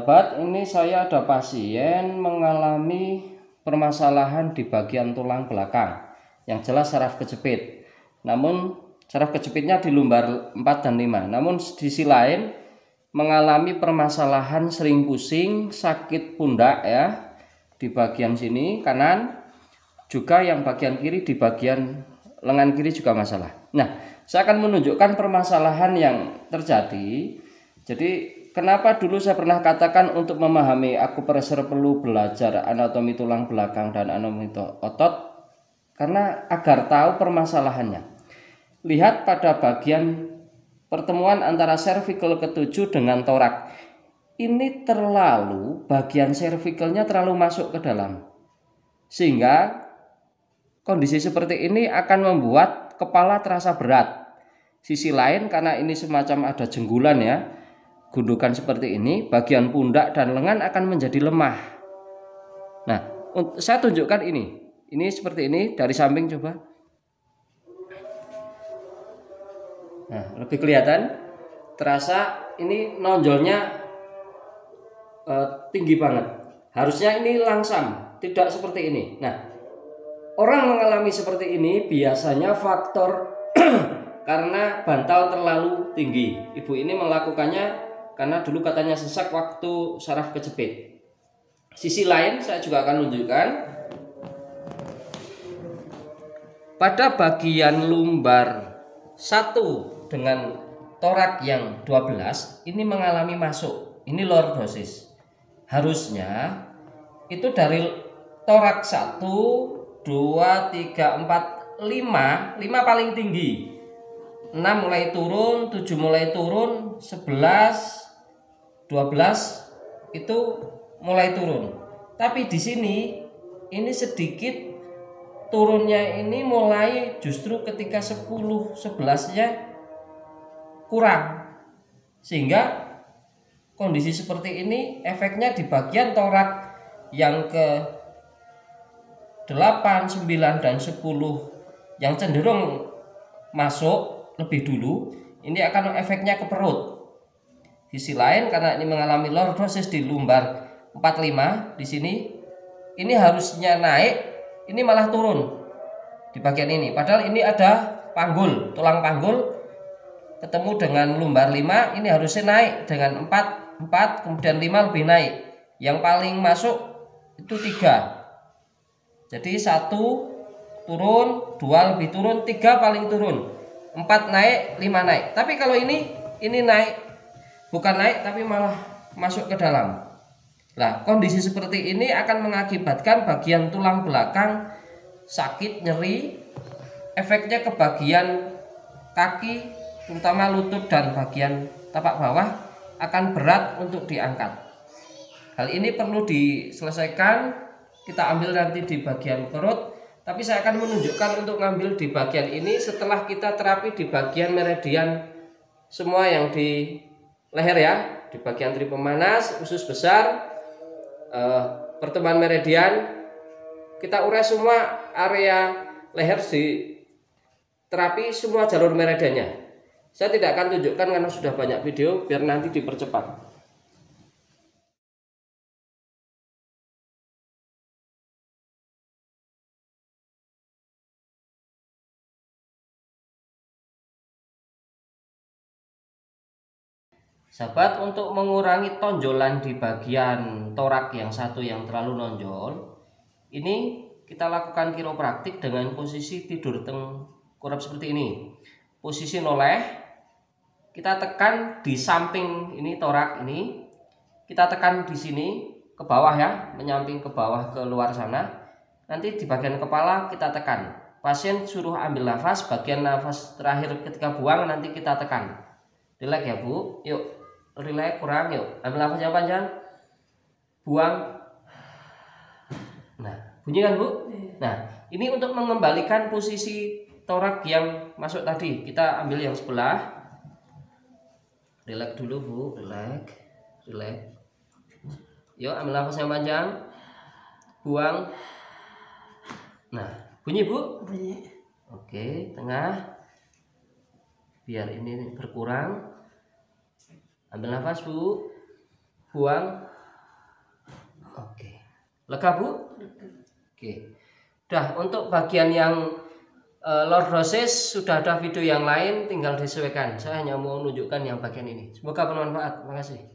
Sahabat, ini saya ada pasien mengalami permasalahan di bagian tulang belakang. Yang jelas saraf kejepit. Namun saraf kejepitnya di lumbar 4 dan 5. Namun di sisi lain mengalami permasalahan sering pusing, sakit pundak ya di bagian sini kanan, juga yang bagian kiri di bagian lengan kiri juga masalah. Nah, saya akan menunjukkan permasalahan yang terjadi. Jadi kenapa dulu saya pernah katakan untuk memahami akupressure perlu belajar anatomi tulang belakang dan anatomi otot, karena agar tahu permasalahannya. Lihat pada bagian pertemuan antara cervical ke-7 dengan torak. Ini terlalu bagian cervicalnya terlalu masuk ke dalam. Sehingga kondisi seperti ini akan membuat kepala terasa berat. Sisi lain karena ini semacam ada jenggulan ya, gundukan seperti ini, bagian pundak dan lengan akan menjadi lemah. Nah, saya tunjukkan ini. Ini seperti ini dari samping coba. Nah, lebih kelihatan. Terasa ini nonjolnya tinggi banget. Harusnya ini langsam, tidak seperti ini. Nah, orang mengalami seperti ini biasanya faktor karena bantal terlalu tinggi. Ibu ini melakukannya karena dulu katanya sesak waktu saraf kejepit. Sisi lain saya juga akan tunjukkan. Pada bagian lumbar 1 dengan torak yang 12 ini mengalami masuk. Ini lordosis. Harusnya itu dari torak 1, 2, 3, 4, 5 paling tinggi, 6 mulai turun, 7 mulai turun, 11, 12 itu mulai turun. Tapi di sini ini sedikit turunnya ini mulai justru ketika 10, 11-nya kurang. Sehingga kondisi seperti ini efeknya di bagian torak yang ke 8, 9, dan 10 yang cenderung masuk lebih dulu, ini akan efeknya ke perut. Sisi lain karena ini mengalami lordosis di lumbar 45 di sini, ini harusnya naik, ini malah turun di bagian ini. Padahal ini ada panggul, tulang panggul ketemu dengan lumbar 5, ini harusnya naik dengan 4, kemudian 5 lebih naik. Yang paling masuk itu 3. Jadi 1 turun, 2 lebih turun, 3 paling turun, 4 naik, 5 naik. Tapi kalau ini naik, bukan naik tapi malah masuk ke dalam. Nah, kondisi seperti ini akan mengakibatkan bagian tulang belakang sakit, nyeri. Efeknya ke bagian kaki, terutama lutut dan bagian tapak bawah akan berat untuk diangkat. Hal ini perlu diselesaikan. Kita ambil nanti di bagian perut, tapi saya akan menunjukkan untuk ngambil di bagian ini setelah kita terapi di bagian meridian semua yang di leher ya, di bagian tri pemanas, usus besar, pertemuan meridian, kita urai semua area leher di terapi semua jalur meridiannya. Saya tidak akan tunjukkan karena sudah banyak video, biar nanti dipercepat. Sahabat, untuk mengurangi tonjolan di bagian torak yang satu yang terlalu nonjol, ini kita lakukan kiropraktik dengan posisi tidur tengkurap seperti ini. Posisi noleh, kita tekan di samping ini torak ini, kita tekan di sini ke bawah ya, menyamping ke bawah ke luar sana. Nanti di bagian kepala kita tekan. Pasien suruh ambil nafas, bagian nafas terakhir ketika buang nanti kita tekan. Relax ya Bu, yuk relax, kurang, yuk ambil nafas yang panjang, buang. Nah, bunyi kan Bu? Nah, ini untuk mengembalikan posisi torak yang masuk tadi. Kita ambil yang sebelah. Relax dulu Bu, relax. Yuk ambil nafas yang panjang, buang. Nah, bunyi Bu? Bunyi. Oke, tengah. Biar ini berkurang. Ambil nafas Bu, buang. Lega Bu? Oke. Dah, untuk bagian yang lordosis sudah ada video yang lain, tinggal disesuaikan. Saya hanya mau menunjukkan yang bagian ini. Semoga bermanfaat. Terima kasih.